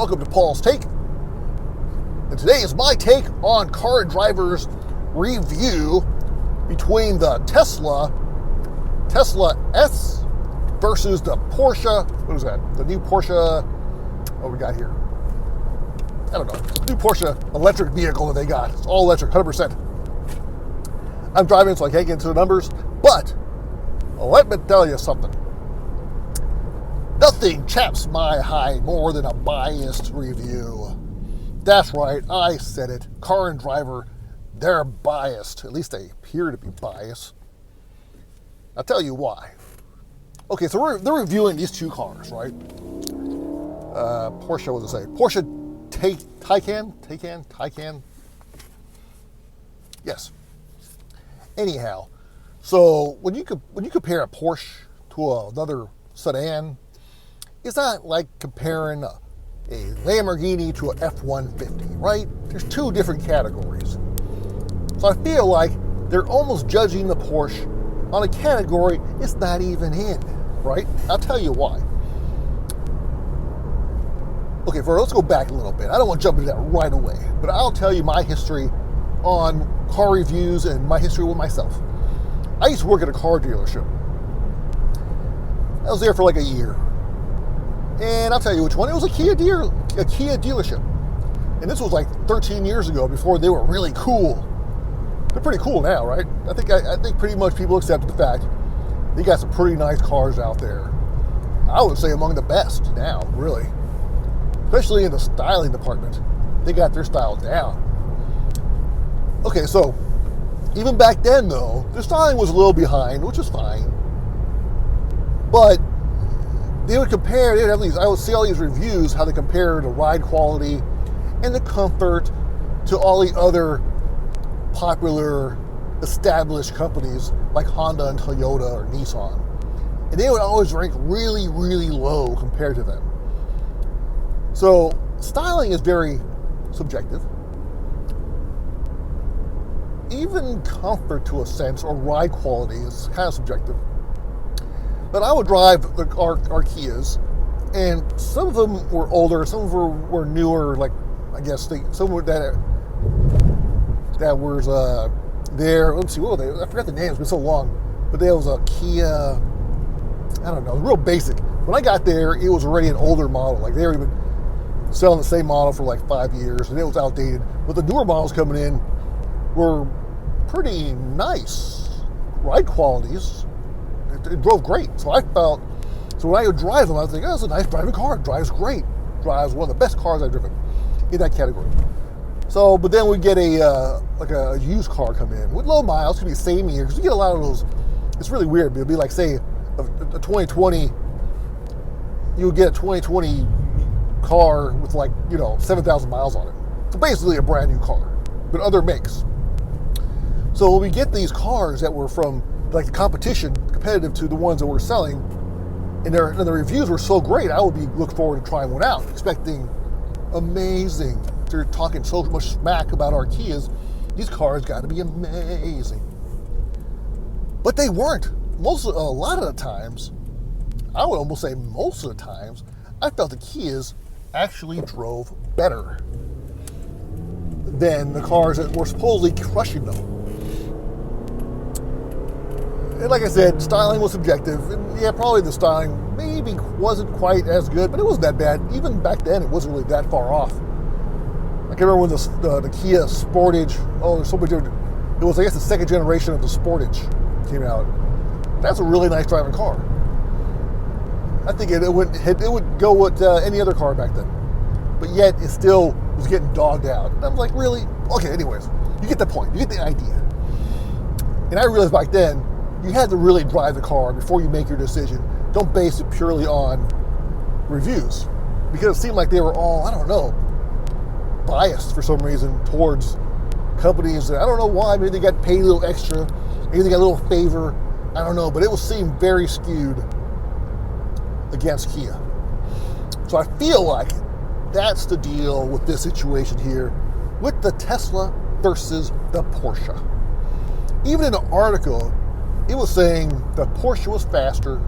welcome to Paul's Take. And today is my take on car drivers' review between the Tesla S versus the Porsche, what is that? The new Porsche, what we got here? I don't know. New Porsche electric vehicle that they got. It's all electric, 100%. I'm driving, so I can't get into the numbers, but let me tell you something. Nothing chaps my hide more than a biased review. That's right, I said it. Car and driver, they're biased. At least they appear to be biased. I'll tell you why. Okay, so they're reviewing these two cars, right? Porsche, what does it say? Porsche Taycan? Yes. Anyhow, so when you compare a Porsche to another sedan, it's not like comparing a Lamborghini to an F-150, right? There's two different categories. So I feel like they're almost judging the Porsche on a category it's not even in, right? I'll tell you why. Okay, let's go back a little bit. I don't want to jump into that right away, but I'll tell you my history on car reviews and my history with myself. I used to work at a car dealership. I was there for like a year. And I'll tell you which one. It was a Kia dealership. And this was like 13 years ago, before they were really cool. They're pretty cool now, right? I think pretty much people accept the fact they got some pretty nice cars out there. I would say among the best now, really. Especially in the styling department. They got their style down. Okay, so even back then though, their styling was a little behind, which is fine. But I would see all these reviews, how they compare the ride quality and the comfort to all the other popular established companies like Honda and Toyota or Nissan. And they would always rank really, really low compared to them. So styling is very subjective. Even comfort to a sense, or ride quality, is kind of subjective. But I would drive our Kias, and some of them were older, some of them were newer, like, I guess, some were that was there, let's see, what were they? I forgot the name, it's been so long, but there was a Kia, I don't know, real basic. When I got there, it was already an older model, like they were even selling the same model for like 5 years, and it was outdated. But the newer models coming in were pretty nice ride qualities. It drove great. So when I would drive them, I was thinking, oh, it's a nice driving car. It drives great. Drives one of the best cars I've driven in that category. So, but then we get a used car come in with low miles, could be the same year, because you get a lot of those. It's really weird. It'll be like, say, a 2020, you would get a 2020 car with 7,000 miles on it. So basically a brand new car, but other makes. So when we get these cars that were from like the competition, competitive to the ones that we're selling, and the reviews were so great, I would look forward to trying one out, expecting amazing. They're talking so much smack about our Kias. These cars got to be amazing, but they weren't. A lot of the times, I would almost say most of the times, I felt the Kias actually drove better than the cars that were supposedly crushing them. And like I said, styling was subjective. And yeah, probably the styling maybe wasn't quite as good, but it wasn't that bad. Even back then, it wasn't really that far off. I can remember when the Kia Sportage, there's so many different, it was, I guess, the second generation of the Sportage came out. That's a really nice driving car. I think it would go with any other car back then. But yet, it still was getting dogged out. And I was like, really? Okay, anyways, you get the point. You get the idea. And I realized back then, you had to really drive the car before you make your decision. Don't base it purely on reviews. Because it seemed like they were all, I don't know, biased for some reason towards companies that I don't know why. Maybe they got paid a little extra. Maybe they got a little favor. I don't know. But it seemed very skewed against Kia. So I feel like that's the deal with this situation here with the Tesla versus the Porsche. Even in the article, it was saying the Porsche was faster.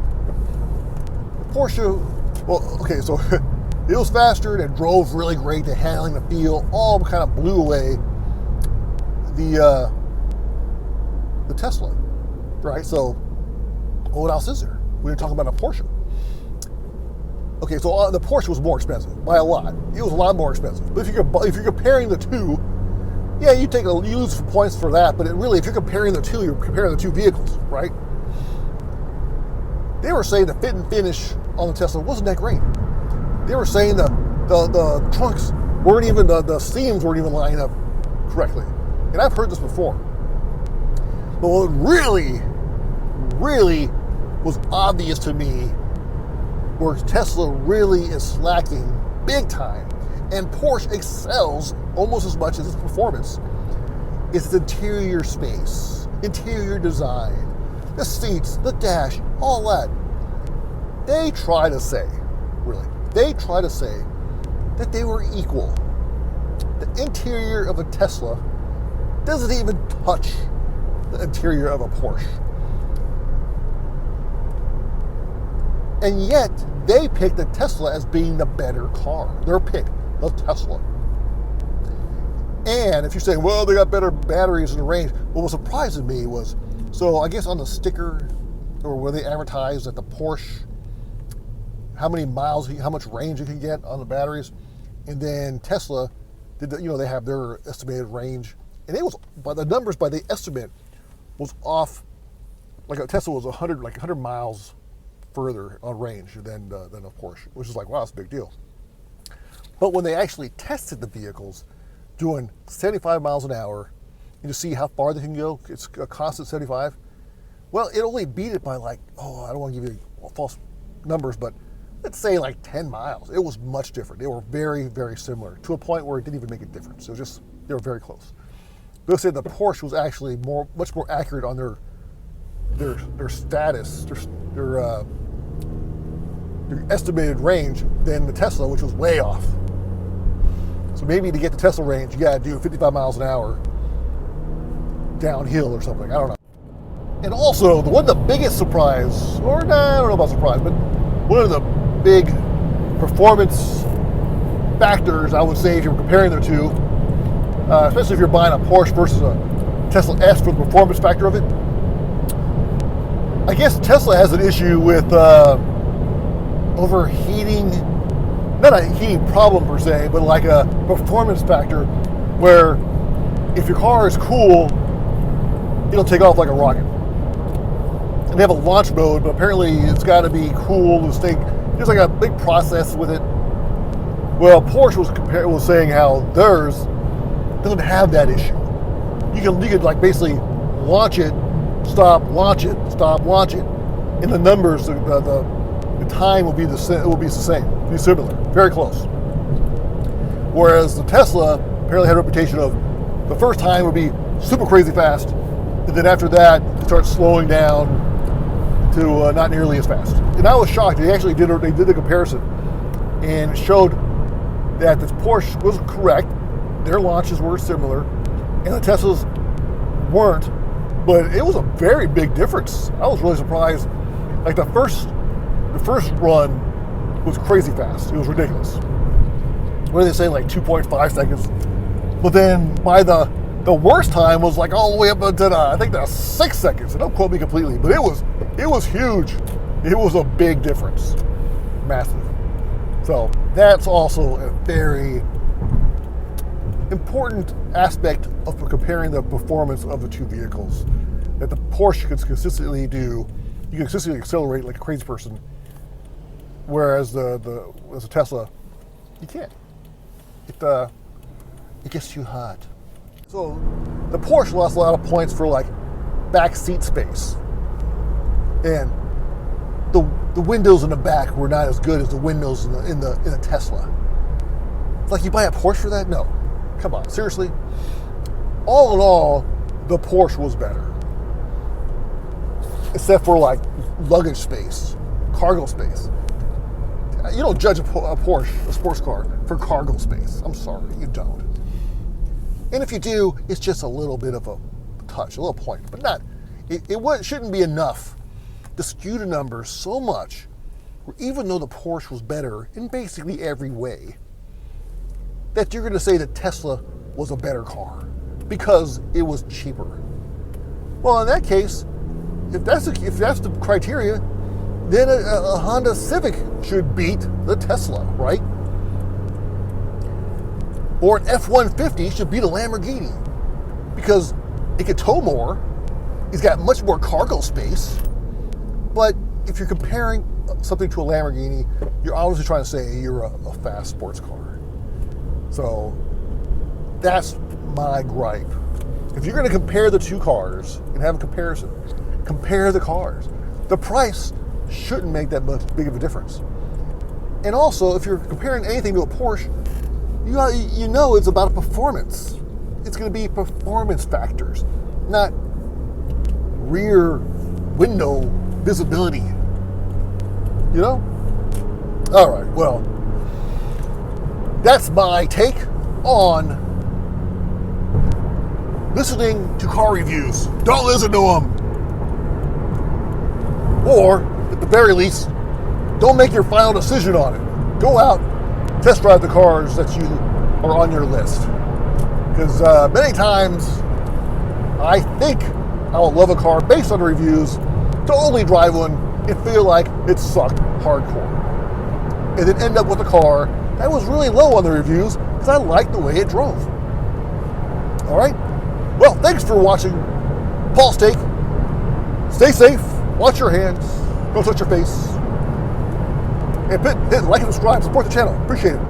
The Porsche, well, okay, so It was faster and it drove really great. The handling, the feel, all kind of blew away the Tesla, right? So what else is there? We were talking about a Porsche. Okay, so the Porsche was more expensive by a lot. It was a lot more expensive. But if you're comparing the two, yeah, you lose points for that. But really, if you're comparing the two, you're comparing the two vehicles, right? They were saying the fit and finish on the Tesla wasn't that great. They were saying the trunks weren't even, the seams weren't even lining up correctly. And I've heard this before. But what really, really was obvious to me where Tesla really is slacking big time, and Porsche excels almost as much as its performance, is its interior space, interior design, the seats, the dash, all that. They try to say that they were equal. The interior of a Tesla doesn't even touch the interior of a Porsche. And yet, they picked the Tesla as being the better car. Their pick, the Tesla. And if you're saying, well, they got better batteries and range, what was surprising me was, so I guess on the sticker, or where they advertised that the Porsche, how many miles, how much range you can get on the batteries, and then Tesla, they have their estimated range, and it was, by the numbers, by the estimate, was off, like a Tesla was 100 miles further on range than a Porsche, which is like, wow, that's a big deal. But when they actually tested the vehicles, doing 75 miles an hour, and to see how far they can go, it's a constant 75. Well, it only beat it by I don't want to give you false numbers, but let's say 10 miles. It was much different. They were very, very similar to a point where it didn't even make a difference. It was just, they were very close. They'll say the Porsche was actually much more accurate on their status, their estimated range than the Tesla, which was way off. So maybe to get the Tesla range, you gotta do 55 miles an hour downhill or something. I don't know. And also, the biggest surprise, or I don't know about surprise, but one of the big performance factors, I would say, if you're comparing the two, especially if you're buying a Porsche versus a Tesla S for the performance factor of it, I guess Tesla has an issue with overheating, not a heating problem per se, but like a performance factor where if your car is cool, it'll take off like a rocket. And they have a launch mode, but apparently it's got to be cool to stay. There's like a big process with it. Well, Porsche was saying how theirs doesn't have that issue. You could basically launch it, stop, launch it, stop, launch it, and the numbers, the time will be the same, be similar, very close. Whereas the Tesla apparently had a reputation of the first time would be super crazy fast, and then after that it starts slowing down to not nearly as fast. And I was shocked. They did the comparison and it showed that the Porsche was correct. Their launches were similar, and the Teslas weren't. But it was a very big difference. I was really surprised. Like the first run was crazy fast. It was ridiculous. What do they say, 2.5 seconds? But then by the worst time was all the way up into I think 6 seconds. And don't quote me completely, but it was huge. It was a big difference, massive. So that's also a very important aspect of comparing the performance of the two vehicles. That the Porsche can consistently do, you can consistently accelerate like a crazy person, whereas the Tesla, you can't. It gets too hot. So the Porsche lost a lot of points for back seat space, and the windows in the back were not as good as the windows in the Tesla. It's you buy a Porsche for that? No, come on, seriously. All in all, the Porsche was better, except for luggage space, cargo space. You don't judge a Porsche, a sports car, for cargo space. I'm sorry, you don't. And if you do, it's just a little bit of a touch, a little point, but not. It shouldn't be enough to skew the numbers so much even though the Porsche was better in basically every way, that you're going to say that Tesla was a better car because it was cheaper. Well, in that case, if that's the criteria, then a Honda Civic should beat the Tesla, right? Or an F-150 should beat a Lamborghini because it could tow more, it's got much more cargo space. But if you're comparing something to a Lamborghini, you're obviously trying to say you're a fast sports car. So that's my gripe. If you're going to compare the two cars and have a comparison, compare the cars. The price shouldn't make that much big of a difference. And also, if you're comparing anything to a Porsche, you know it's about performance. It's going to be performance factors, not rear window visibility. You know? All right, well, that's my take on listening to car reviews. Don't listen to them. Or, at the very least, don't make your final decision on it. Go out, test drive the cars that you are on your list. Because many times, I think I will love a car based on the reviews to only drive one and feel like it sucked hardcore. And then end up with a car that was really low on the reviews because I liked the way it drove. All right? Well, thanks for watching Paul's Take. Stay safe, watch your hands, don't touch your face, and hit like and subscribe, support the channel. Appreciate it.